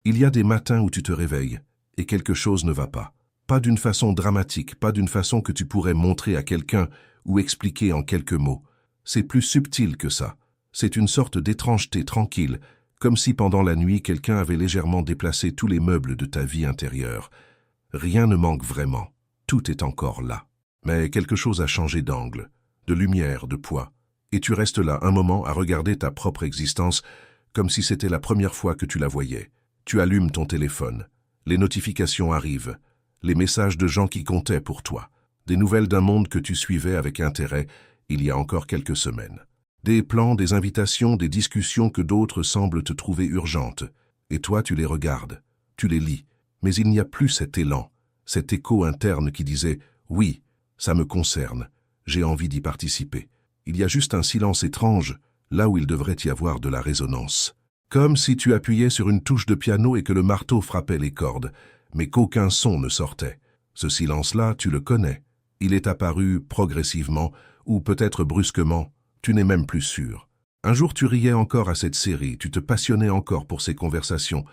Il y a des matins où tu te réveilles et quelque chose ne va pas. Pas d'une façon dramatique, pas d'une façon que tu pourrais montrer à quelqu'un ou expliquer en quelques mots. C'est plus subtil que ça. C'est une sorte d'étrangeté tranquille, comme si pendant la nuit quelqu'un avait légèrement déplacé tous les meubles de ta vie intérieure. Rien ne manque vraiment. Tout est encore là. Mais quelque chose a changé d'angle, de lumière, de poids. Et tu restes là un moment à regarder ta propre existence comme si c'était la première fois que tu la voyais. Tu allumes ton téléphone. Les notifications arrivent. Les messages de gens qui comptaient pour toi. Des nouvelles d'un monde que tu suivais avec intérêt il y a encore quelques semaines. Des plans, des invitations, des discussions que d'autres semblent te trouver urgentes. Et toi, tu les regardes, tu les lis. Mais il n'y a plus cet élan, cet écho interne qui disait « Oui, ça me concerne, j'ai envie d'y participer ». Il y a juste un silence étrange, là où il devrait y avoir de la résonance. Comme si tu appuyais sur une touche de piano et que le marteau frappait les cordes, mais qu'aucun son ne sortait. Ce silence-là, tu le connais. Il est apparu progressivement, ou peut-être brusquement, tu n'es même plus sûr. Un jour tu riais encore à cette série, tu te passionnais encore pour ces conversations,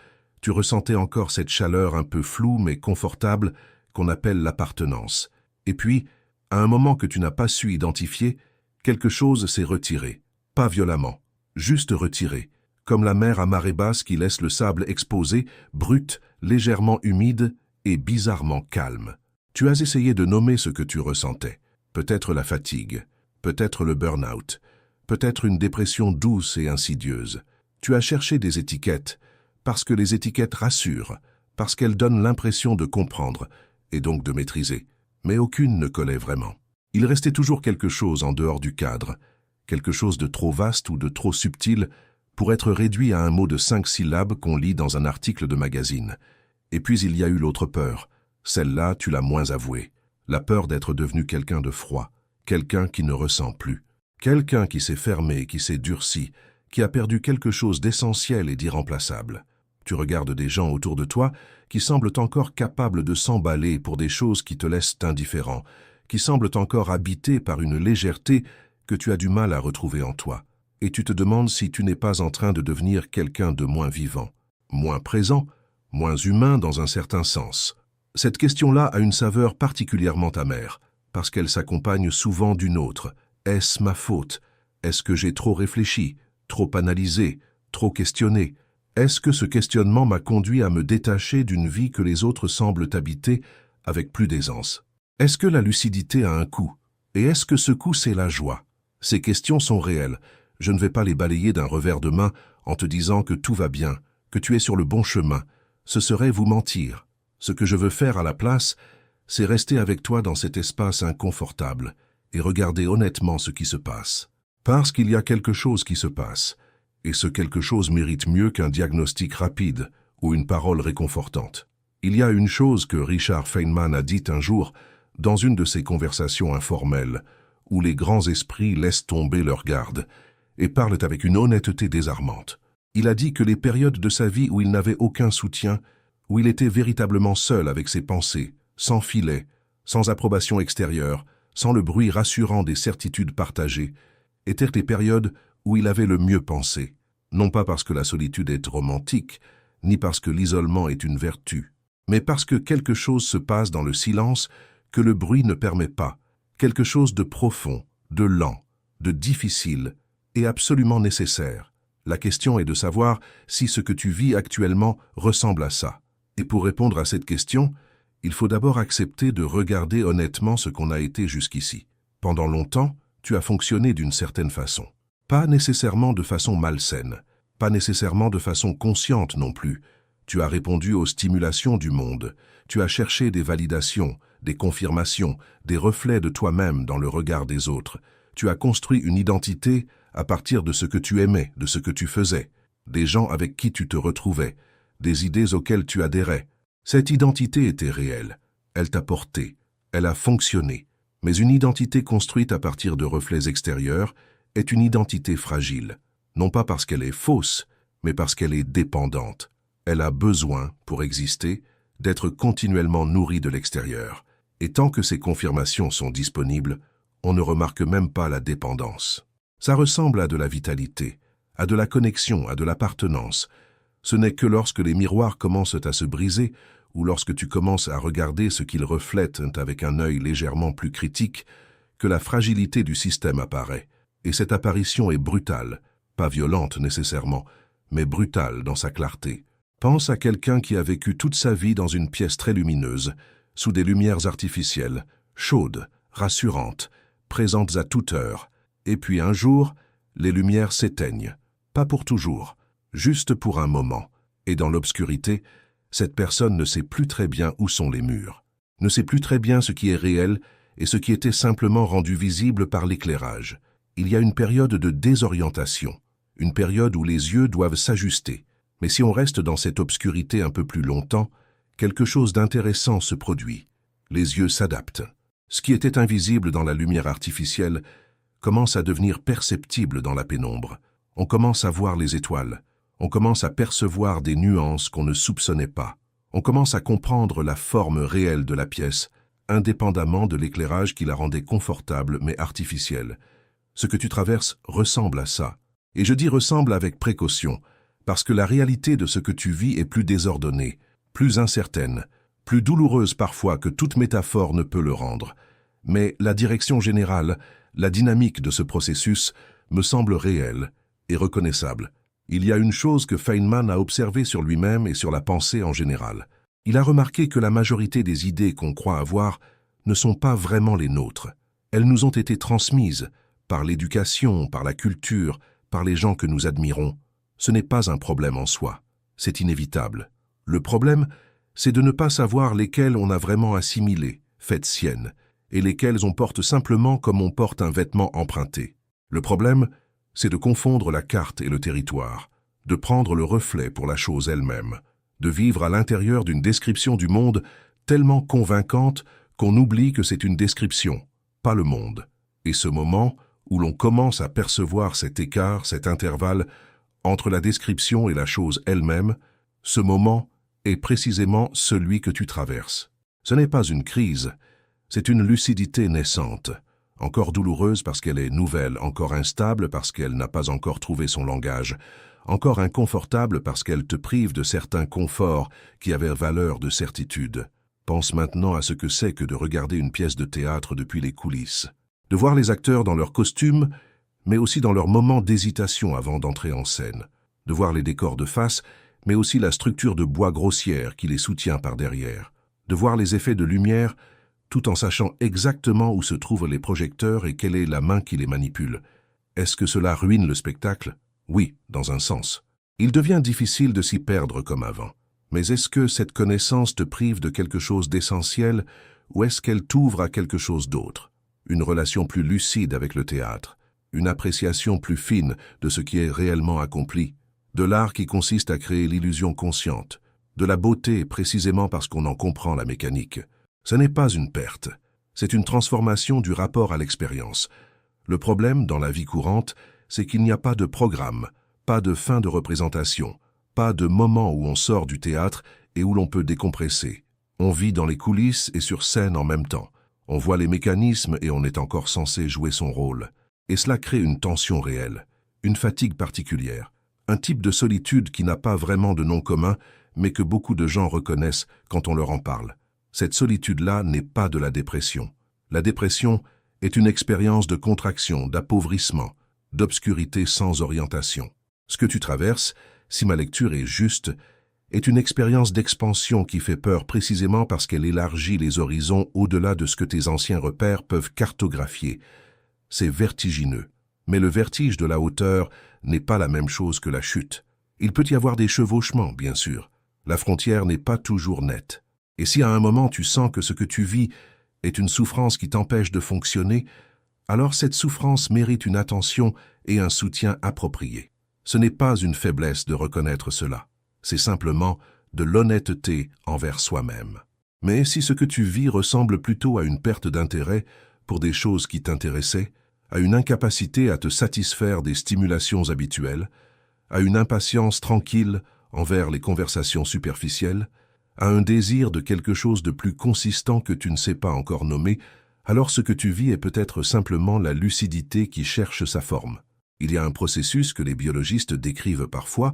tu ressentais encore cette chaleur un peu floue mais confortable qu'on appelle l'appartenance. Et puis, à un moment que tu n'as pas su identifier, quelque chose s'est retiré. Pas violemment, juste retiré, comme la mer à marée basse qui laisse le sable exposé, brut, légèrement humide et bizarrement calme. Tu as essayé de nommer ce que tu ressentais. Peut-être la fatigue, peut-être le burn-out, peut-être une dépression douce et insidieuse. Tu as cherché des étiquettes, parce que les étiquettes rassurent, parce qu'elles donnent l'impression de comprendre, et donc de maîtriser. Mais aucune ne collait vraiment. Il restait toujours quelque chose en dehors du cadre, quelque chose de trop vaste ou de trop subtil pour être réduit à un mot de 5 syllabes qu'on lit dans un article de magazine. Et puis il y a eu l'autre peur. Celle-là, tu l'as moins avouée. La peur d'être devenu quelqu'un de froid, quelqu'un qui ne ressent plus, quelqu'un qui s'est fermé, qui s'est durci, qui a perdu quelque chose d'essentiel et d'irremplaçable. Tu regardes des gens autour de toi qui semblent encore capables de s'emballer pour des choses qui te laissent indifférent, qui semblent encore habités par une légèreté que tu as du mal à retrouver en toi. Et tu te demandes si tu n'es pas en train de devenir quelqu'un de moins vivant, moins présent, moins humain dans un certain sens. Cette question-là a une saveur particulièrement amère, parce qu'elle s'accompagne souvent d'une autre. Est-ce ma faute? Est-ce que j'ai trop réfléchi, trop analysé, trop questionné? Est-ce que ce questionnement m'a conduit à me détacher d'une vie que les autres semblent habiter avec plus d'aisance? Est-ce que la lucidité a un coût? Et est-ce que ce coût, c'est la joie? Ces questions sont réelles. Je ne vais pas les balayer d'un revers de main en te disant que tout va bien, que tu es sur le bon chemin. Ce serait vous mentir. Ce que je veux faire à la place, c'est rester avec toi dans cet espace inconfortable et regarder honnêtement ce qui se passe. Parce qu'il y a quelque chose qui se passe, et ce quelque chose mérite mieux qu'un diagnostic rapide ou une parole réconfortante. Il y a une chose que Richard Feynman a dite un jour dans une de ces conversations informelles où les grands esprits laissent tomber leur garde et parlent avec une honnêteté désarmante. Il a dit que les périodes de sa vie où il n'avait aucun soutien, où il était véritablement seul avec ses pensées, sans filet, sans approbation extérieure, sans le bruit rassurant des certitudes partagées, étaient les périodes où il avait le mieux pensé, non pas parce que la solitude est romantique, ni parce que l'isolement est une vertu, mais parce que quelque chose se passe dans le silence que le bruit ne permet pas, quelque chose de profond, de lent, de difficile et absolument nécessaire. La question est de savoir si ce que tu vis actuellement ressemble à ça. Et pour répondre à cette question, il faut d'abord accepter de regarder honnêtement ce qu'on a été jusqu'ici. Pendant longtemps, tu as fonctionné d'une certaine façon. Pas nécessairement de façon malsaine, pas nécessairement de façon consciente non plus. Tu as répondu aux stimulations du monde, tu as cherché des validations, des confirmations, des reflets de toi-même dans le regard des autres. Tu as construit une identité à partir de ce que tu aimais, de ce que tu faisais, des gens avec qui tu te retrouvais, des idées auxquelles tu adhérais. Cette identité était réelle, elle t'a porté, elle a fonctionné. Mais une identité construite à partir de reflets extérieurs est une identité fragile, non pas parce qu'elle est fausse, mais parce qu'elle est dépendante. Elle a besoin, pour exister, d'être continuellement nourrie de l'extérieur. Et tant que ces confirmations sont disponibles, on ne remarque même pas la dépendance. Ça ressemble à de la vitalité, à de la connexion, à de l'appartenance. Ce n'est que lorsque les miroirs commencent à se briser, ou lorsque tu commences à regarder ce qu'ils reflètent avec un œil légèrement plus critique, que la fragilité du système apparaît. Et cette apparition est brutale, pas violente nécessairement, mais brutale dans sa clarté. Pense à quelqu'un qui a vécu toute sa vie dans une pièce très lumineuse, sous des lumières artificielles, chaudes, rassurantes, présentes à toute heure, et puis un jour, les lumières s'éteignent, pas pour toujours, juste pour un moment, et dans l'obscurité, cette personne ne sait plus très bien où sont les murs, ne sait plus très bien ce qui est réel et ce qui était simplement rendu visible par l'éclairage. Il y a une période de désorientation, une période où les yeux doivent s'ajuster. Mais si on reste dans cette obscurité un peu plus longtemps, quelque chose d'intéressant se produit. Les yeux s'adaptent. Ce qui était invisible dans la lumière artificielle commence à devenir perceptible dans la pénombre. On commence à voir les étoiles. On commence à percevoir des nuances qu'on ne soupçonnait pas. On commence à comprendre la forme réelle de la pièce, indépendamment de l'éclairage qui la rendait confortable mais artificielle. Ce que tu traverses ressemble à ça. Et je dis ressemble avec précaution, parce que la réalité de ce que tu vis est plus désordonnée, plus incertaine, plus douloureuse parfois que toute métaphore ne peut le rendre. Mais la direction générale, la dynamique de ce processus, me semble réelle et reconnaissable. Il y a une chose que Feynman a observée sur lui-même et sur la pensée en général. Il a remarqué que la majorité des idées qu'on croit avoir ne sont pas vraiment les nôtres. Elles nous ont été transmises par l'éducation, par la culture, par les gens que nous admirons. Ce n'est pas un problème en soi, c'est inévitable. Le problème, c'est de ne pas savoir lesquelles on a vraiment assimilées, faites siennes, et lesquelles on porte simplement comme on porte un vêtement emprunté. Le problème, c'est de confondre la carte et le territoire, de prendre le reflet pour la chose elle-même, de vivre à l'intérieur d'une description du monde tellement convaincante qu'on oublie que c'est une description, pas le monde. Et ce moment où l'on commence à percevoir cet écart, cet intervalle entre la description et la chose elle-même, ce moment est précisément celui que tu traverses. Ce n'est pas une crise, c'est une lucidité naissante, encore douloureuse parce qu'elle est nouvelle, encore instable parce qu'elle n'a pas encore trouvé son langage, encore inconfortable parce qu'elle te prive de certains conforts qui avaient valeur de certitude. Pense maintenant à ce que c'est que de regarder une pièce de théâtre depuis les coulisses, de voir les acteurs dans leurs costumes, mais aussi dans leurs moments d'hésitation avant d'entrer en scène, de voir les décors de face, mais aussi la structure de bois grossière qui les soutient par derrière, de voir les effets de lumière, tout en sachant exactement où se trouvent les projecteurs et quelle est la main qui les manipule. Est-ce que cela ruine le spectacle? Oui, dans un sens. Il devient difficile de s'y perdre comme avant. Mais est-ce que cette connaissance te prive de quelque chose d'essentiel ou est-ce qu'elle t'ouvre à quelque chose d'autre? Une relation plus lucide avec le théâtre, une appréciation plus fine de ce qui est réellement accompli, de l'art qui consiste à créer l'illusion consciente, de la beauté précisément parce qu'on en comprend la mécanique. Ce n'est pas une perte, c'est une transformation du rapport à l'expérience. Le problème dans la vie courante, c'est qu'il n'y a pas de programme, pas de fin de représentation, pas de moment où on sort du théâtre et où l'on peut décompresser. On vit dans les coulisses et sur scène en même temps. On voit les mécanismes et on est encore censé jouer son rôle. Et cela crée une tension réelle, une fatigue particulière, un type de solitude qui n'a pas vraiment de nom commun, mais que beaucoup de gens reconnaissent quand on leur en parle. Cette solitude-là n'est pas de la dépression. La dépression est une expérience de contraction, d'appauvrissement, d'obscurité sans orientation. Ce que tu traverses, si ma lecture est juste, est une expérience d'expansion qui fait peur précisément parce qu'elle élargit les horizons au-delà de ce que tes anciens repères peuvent cartographier. C'est vertigineux. Mais le vertige de la hauteur n'est pas la même chose que la chute. Il peut y avoir des chevauchements, bien sûr. La frontière n'est pas toujours nette. Et si à un moment tu sens que ce que tu vis est une souffrance qui t'empêche de fonctionner, alors cette souffrance mérite une attention et un soutien appropriés. Ce n'est pas une faiblesse de reconnaître cela. C'est simplement de l'honnêteté envers soi-même. Mais si ce que tu vis ressemble plutôt à une perte d'intérêt pour des choses qui t'intéressaient, à une incapacité à te satisfaire des stimulations habituelles, à une impatience tranquille envers les conversations superficielles, à un désir de quelque chose de plus consistant que tu ne sais pas encore nommer, alors ce que tu vis est peut-être simplement la lucidité qui cherche sa forme. Il y a un processus que les biologistes décrivent parfois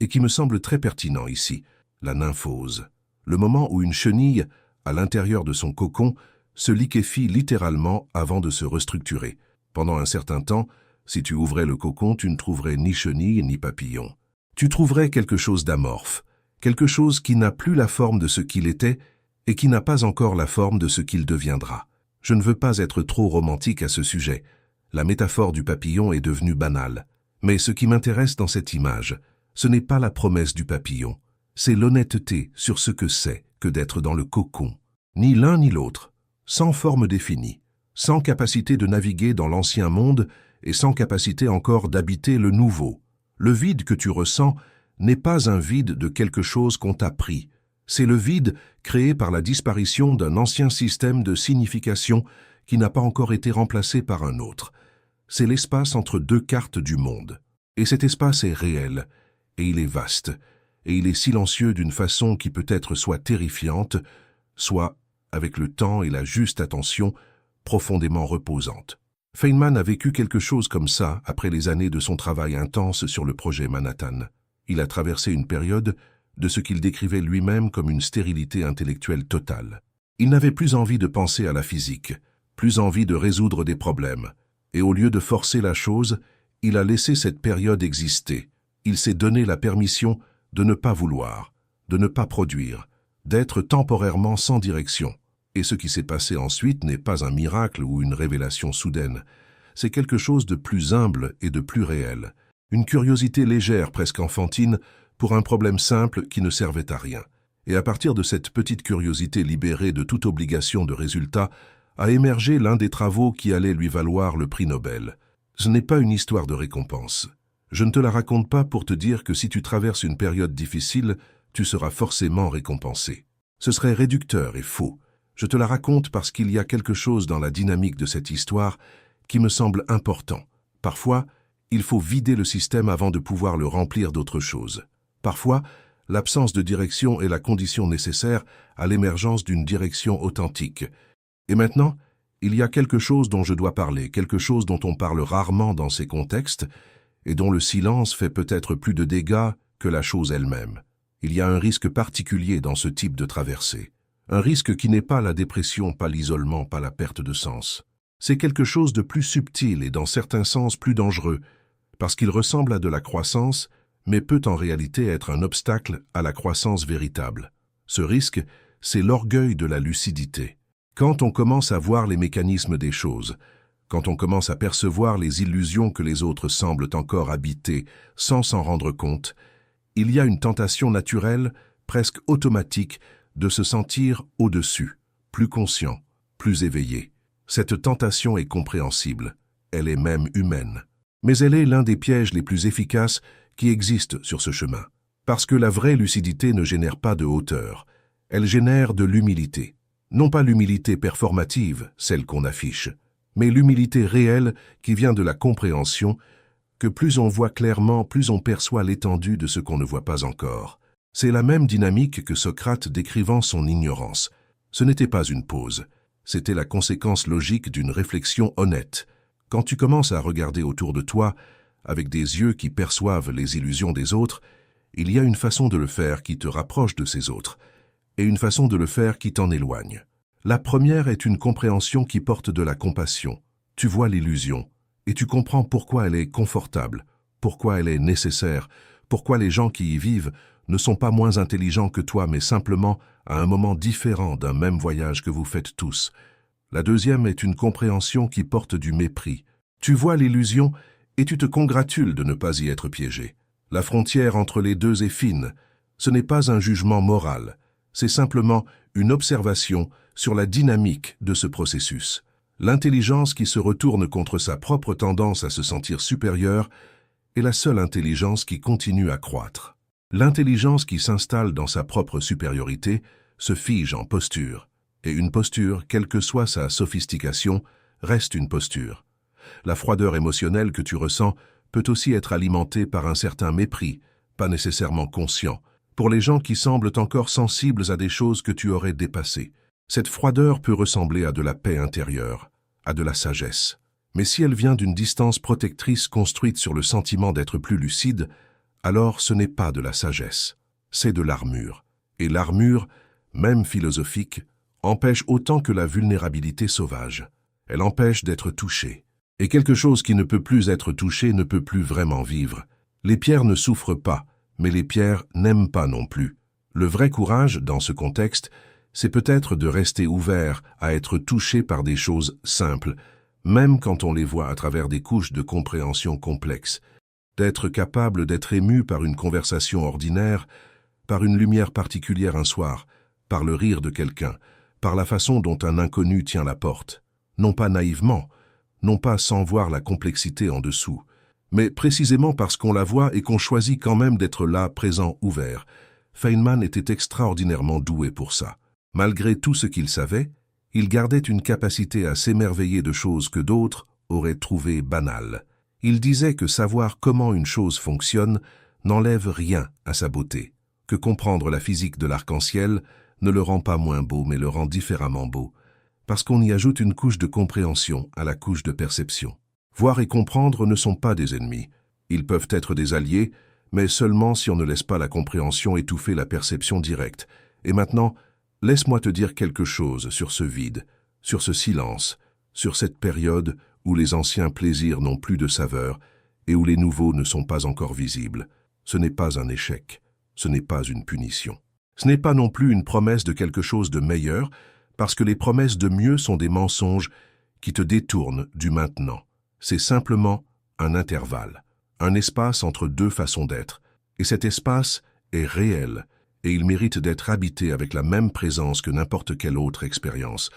et qui me semble très pertinent ici, la nymphose. Le moment où une chenille, à l'intérieur de son cocon, se liquéfie littéralement avant de se restructurer. Pendant un certain temps, si tu ouvrais le cocon, tu ne trouverais ni chenille ni papillon. Tu trouverais quelque chose d'amorphe, quelque chose qui n'a plus la forme de ce qu'il était et qui n'a pas encore la forme de ce qu'il deviendra. Je ne veux pas être trop romantique à ce sujet. La métaphore du papillon est devenue banale. Mais ce qui m'intéresse dans cette image, ce n'est pas la promesse du papillon, c'est l'honnêteté sur ce que c'est que d'être dans le cocon. Ni l'un ni l'autre, sans forme définie, sans capacité de naviguer dans l'ancien monde et sans capacité encore d'habiter le nouveau. Le vide que tu ressens n'est pas un vide de quelque chose qu'on t'a pris. C'est le vide créé par la disparition d'un ancien système de signification qui n'a pas encore été remplacé par un autre. C'est l'espace entre deux cartes du monde. Et cet espace est réel, et il est vaste, et il est silencieux d'une façon qui peut être soit terrifiante, soit, avec le temps et la juste attention, profondément reposante. Feynman a vécu quelque chose comme ça après les années de son travail intense sur le projet Manhattan. Il a traversé une période de ce qu'il décrivait lui-même comme une stérilité intellectuelle totale. Il n'avait plus envie de penser à la physique, plus envie de résoudre des problèmes, et au lieu de forcer la chose, il a laissé cette période exister. Il s'est donné la permission de ne pas vouloir, de ne pas produire, d'être temporairement sans direction. Et ce qui s'est passé ensuite n'est pas un miracle ou une révélation soudaine. C'est quelque chose de plus humble et de plus réel. Une curiosité légère, presque enfantine, pour un problème simple qui ne servait à rien. Et à partir de cette petite curiosité libérée de toute obligation de résultat, a émergé l'un des travaux qui allait lui valoir le prix Nobel. Ce n'est pas une histoire de récompense. Je ne te la raconte pas pour te dire que si tu traverses une période difficile, tu seras forcément récompensé. Ce serait réducteur et faux. Je te la raconte parce qu'il y a quelque chose dans la dynamique de cette histoire qui me semble important. Parfois, il faut vider le système avant de pouvoir le remplir d'autre chose. Parfois, l'absence de direction est la condition nécessaire à l'émergence d'une direction authentique. Et maintenant, il y a quelque chose dont je dois parler, quelque chose dont on parle rarement dans ces contextes et dont le silence fait peut-être plus de dégâts que la chose elle-même. Il y a un risque particulier dans ce type de traversée. Un risque qui n'est pas la dépression, pas l'isolement, pas la perte de sens. C'est quelque chose de plus subtil et dans certains sens plus dangereux, parce qu'il ressemble à de la croissance, mais peut en réalité être un obstacle à la croissance véritable. Ce risque, c'est l'orgueil de la lucidité. Quand on commence à voir les mécanismes des choses, quand on commence à percevoir les illusions que les autres semblent encore habiter sans s'en rendre compte, il y a une tentation naturelle, presque automatique, de se sentir au-dessus, plus conscient, plus éveillé. Cette tentation est compréhensible, elle est même humaine. Mais elle est l'un des pièges les plus efficaces qui existent sur ce chemin. Parce que la vraie lucidité ne génère pas de hauteur, elle génère de l'humilité. Non pas l'humilité performative, celle qu'on affiche, mais l'humilité réelle qui vient de la compréhension que plus on voit clairement, plus on perçoit l'étendue de ce qu'on ne voit pas encore. C'est la même dynamique que Socrate décrivant son ignorance. Ce n'était pas une pause, c'était la conséquence logique d'une réflexion honnête. Quand tu commences à regarder autour de toi, avec des yeux qui perçoivent les illusions des autres, il y a une façon de le faire qui te rapproche de ces autres, et une façon de le faire qui t'en éloigne. La première est une compréhension qui porte de la compassion. Tu vois l'illusion, et tu comprends pourquoi elle est confortable, pourquoi elle est nécessaire, pourquoi les gens qui y vivent ne sont pas moins intelligents que toi, mais simplement à un moment différent d'un même voyage que vous faites tous. La deuxième est une compréhension qui porte du mépris. Tu vois l'illusion et tu te congratules de ne pas y être piégé. La frontière entre les deux est fine. Ce n'est pas un jugement moral, c'est simplement une observation sur la dynamique de ce processus. L'intelligence qui se retourne contre sa propre tendance à se sentir supérieure est la seule intelligence qui continue à croître. L'intelligence qui s'installe dans sa propre supériorité se fige en posture, et une posture, quelle que soit sa sophistication, reste une posture. La froideur émotionnelle que tu ressens peut aussi être alimentée par un certain mépris, pas nécessairement conscient, pour les gens qui semblent encore sensibles à des choses que tu aurais dépassées. Cette froideur peut ressembler à de la paix intérieure, à de la sagesse. Mais si elle vient d'une distance protectrice construite sur le sentiment d'être plus lucide, alors ce n'est pas de la sagesse, c'est de l'armure. Et l'armure, même philosophique, empêche autant que la vulnérabilité sauvage. Elle empêche d'être touchée. Et quelque chose qui ne peut plus être touché ne peut plus vraiment vivre. Les pierres ne souffrent pas, mais les pierres n'aiment pas non plus. Le vrai courage, dans ce contexte, c'est peut-être de rester ouvert à être touché par des choses simples, même quand on les voit à travers des couches de compréhension complexes. D'être capable d'être ému par une conversation ordinaire, par une lumière particulière un soir, par le rire de quelqu'un, par la façon dont un inconnu tient la porte. Non pas naïvement, non pas sans voir la complexité en dessous, mais précisément parce qu'on la voit et qu'on choisit quand même d'être là, présent, ouvert. Feynman était extraordinairement doué pour ça. Malgré tout ce qu'il savait, il gardait une capacité à s'émerveiller de choses que d'autres auraient trouvées banales. Il disait que savoir comment une chose fonctionne n'enlève rien à sa beauté, que comprendre la physique de l'arc-en-ciel ne le rend pas moins beau mais le rend différemment beau, parce qu'on y ajoute une couche de compréhension à la couche de perception. Voir et comprendre ne sont pas des ennemis. Ils peuvent être des alliés, mais seulement si on ne laisse pas la compréhension étouffer la perception directe. Et maintenant, laisse-moi te dire quelque chose sur ce vide, sur ce silence, sur cette période où les anciens plaisirs n'ont plus de saveur et où les nouveaux ne sont pas encore visibles. Ce n'est pas un échec, ce n'est pas une punition. Ce n'est pas non plus une promesse de quelque chose de meilleur, parce que les promesses de mieux sont des mensonges qui te détournent du maintenant. C'est simplement un intervalle, un espace entre deux façons d'être, et cet espace est réel, et il mérite d'être habité avec la même présence que n'importe quelle autre expérience.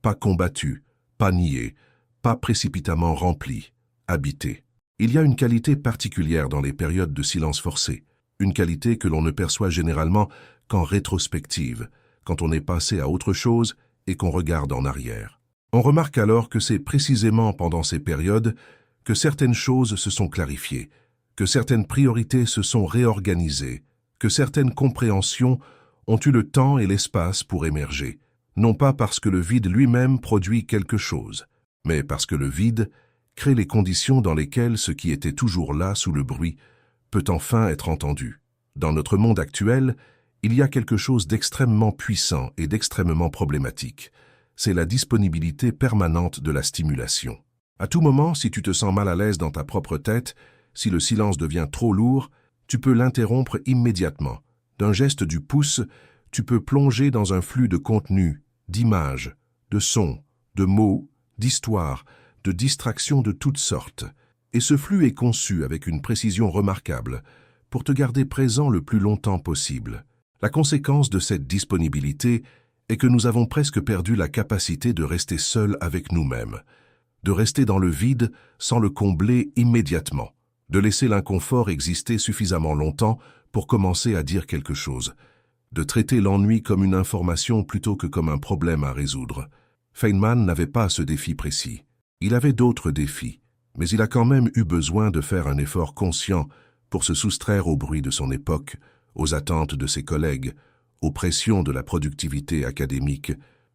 Pas combattu, pas nié, pas précipitamment rempli, habité. Il y a une qualité particulière dans les périodes de silence forcé, une qualité que l'on ne perçoit généralement qu'en rétrospective, quand on est passé à autre chose et qu'on regarde en arrière. On remarque alors que c'est précisément pendant ces périodes que certaines choses se sont clarifiées, que certaines priorités se sont réorganisées, que certaines compréhensions ont eu le temps et l'espace pour émerger, non pas parce que le vide lui-même produit quelque chose, mais parce que le vide crée les conditions dans lesquelles ce qui était toujours là sous le bruit peut enfin être entendu. Dans notre monde actuel, il y a quelque chose d'extrêmement puissant et d'extrêmement problématique. C'est la disponibilité permanente de la stimulation. À tout moment, si tu te sens mal à l'aise dans ta propre tête, si le silence devient trop lourd, tu peux l'interrompre immédiatement. D'un geste du pouce, tu peux plonger dans un flux de contenu, d'images, de sons, de mots, d'histoires, de distractions de toutes sortes. Et ce flux est conçu avec une précision remarquable pour te garder présent le plus longtemps possible. La conséquence de cette disponibilité est que nous avons presque perdu la capacité de rester seuls avec nous-mêmes, de rester dans le vide sans le combler immédiatement, de laisser l'inconfort exister suffisamment longtemps pour commencer à dire quelque chose, de traiter l'ennui comme une information plutôt que comme un problème à résoudre. Feynman n'avait pas ce défi précis. Il avait d'autres défis, mais il a quand même eu besoin de faire un effort conscient pour se soustraire au bruit de son époque, aux attentes de ses collègues, aux pressions de la productivité académique,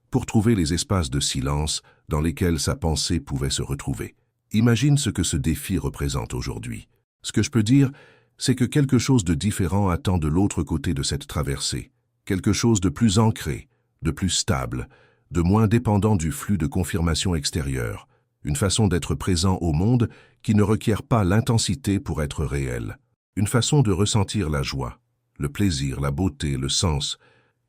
pour trouver les espaces de silence dans lesquels sa pensée pouvait se retrouver. Imagine ce que ce défi représente aujourd'hui. Ce que je peux dire, c'est que quelque chose de différent attend de l'autre côté de cette traversée, quelque chose de plus ancré, de plus stable, de moins dépendant du flux de confirmation extérieure, une façon d'être présent au monde qui ne requiert pas l'intensité pour être réelle, une façon de ressentir la joie, le plaisir, la beauté, le sens,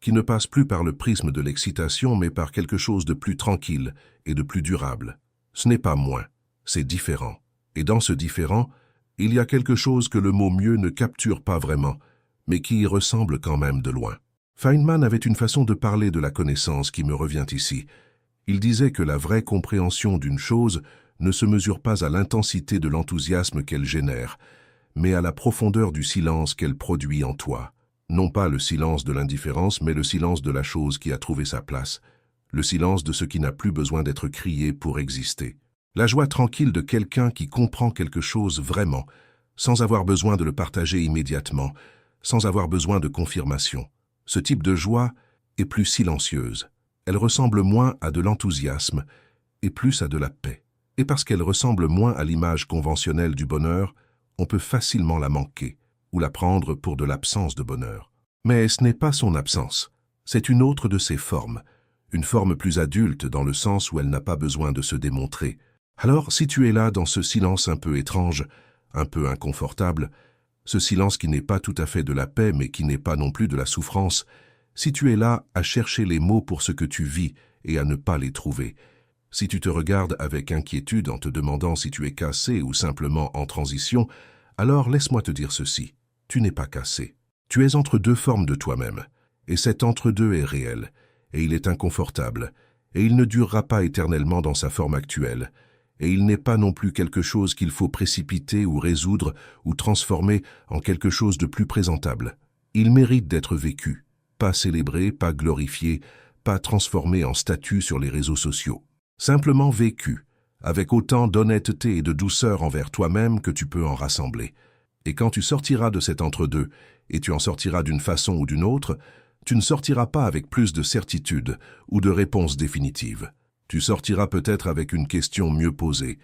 qui ne passe plus par le prisme de l'excitation mais par quelque chose de plus tranquille et de plus durable. Ce n'est pas moins, c'est différent. Et dans ce différent, il y a quelque chose que le mot mieux ne capture pas vraiment, mais qui y ressemble quand même de loin. Feynman avait une façon de parler de la connaissance qui me revient ici. Il disait que la vraie compréhension d'une chose ne se mesure pas à l'intensité de l'enthousiasme qu'elle génère, mais à la profondeur du silence qu'elle produit en toi. Non pas le silence de l'indifférence, mais le silence de la chose qui a trouvé sa place, le silence de ce qui n'a plus besoin d'être crié pour exister. La joie tranquille de quelqu'un qui comprend quelque chose vraiment, sans avoir besoin de le partager immédiatement, sans avoir besoin de confirmation. Ce type de joie est plus silencieuse. Elle ressemble moins à de l'enthousiasme et plus à de la paix. Et parce qu'elle ressemble moins à l'image conventionnelle du bonheur, on peut facilement la manquer. ou la prendre pour de l'absence de bonheur. Mais ce n'est pas son absence, c'est une autre de ses formes, une forme plus adulte dans le sens où elle n'a pas besoin de se démontrer. Alors, si tu es là dans ce silence un peu étrange, un peu inconfortable, ce silence qui n'est pas tout à fait de la paix mais qui n'est pas non plus de la souffrance, si tu es là à chercher les mots pour ce que tu vis et à ne pas les trouver, si tu te regardes avec inquiétude en te demandant si tu es cassé ou simplement en transition, alors laisse-moi te dire ceci, tu n'es pas cassé. Tu es entre deux formes de toi-même, et cet entre-deux est réel, et il est inconfortable, et il ne durera pas éternellement dans sa forme actuelle, et il n'est pas non plus quelque chose qu'il faut précipiter ou résoudre ou transformer en quelque chose de plus présentable. Il mérite d'être vécu, pas célébré, pas glorifié, pas transformé en statut sur les réseaux sociaux. Simplement vécu, avec autant d'honnêteté et de douceur envers toi-même que tu peux en rassembler. Et quand tu sortiras de cet entre-deux, et tu en sortiras d'une façon ou d'une autre, tu ne sortiras pas avec plus de certitude ou de réponse définitive. Tu sortiras peut-être avec une question mieux posée,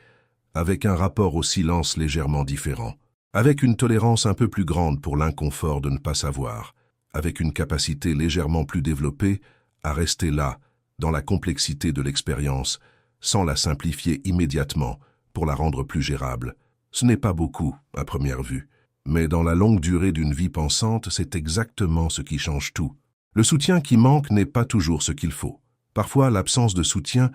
avec un rapport au silence légèrement différent, avec une tolérance un peu plus grande pour l'inconfort de ne pas savoir, avec une capacité légèrement plus développée à rester là, dans la complexité de l'expérience, sans la simplifier immédiatement pour la rendre plus gérable. Ce n'est pas beaucoup, à première vue, mais dans la longue durée d'une vie pensante, c'est exactement ce qui change tout. Le soutien qui manque n'est pas toujours ce qu'il faut. Parfois, l'absence de soutien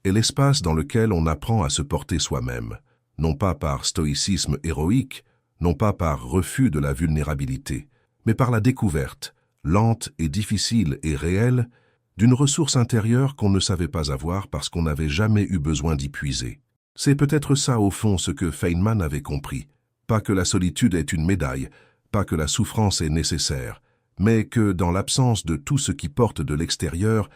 est l'espace dans lequel on apprend à se porter soi-même, non pas par stoïcisme héroïque, non pas par refus de la vulnérabilité, mais par la découverte, lente et difficile et réelle, d'une ressource intérieure qu'on ne savait pas avoir parce qu'on n'avait jamais eu besoin d'y puiser. C'est peut-être ça au fond ce que Feynman avait compris. Pas que la solitude est une médaille, pas que la souffrance est nécessaire, mais que dans l'absence de tout ce qui porte de l'extérieur,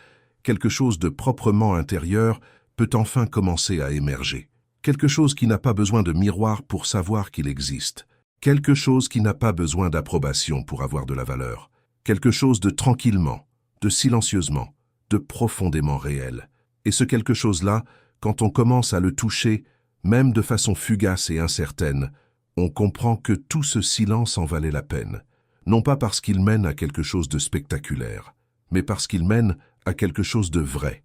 quelque chose de proprement intérieur peut enfin commencer à émerger. Quelque chose qui n'a pas besoin de miroir pour savoir qu'il existe. Quelque chose qui n'a pas besoin d'approbation pour avoir de la valeur. Quelque chose de tranquillement, de silencieusement, de profondément réel. Et ce quelque chose-là, quand on commence à le toucher, même de façon fugace et incertaine, on comprend que tout ce silence en valait la peine. Non pas parce qu'il mène à quelque chose de spectaculaire, mais parce qu'il mène à quelque chose de vrai.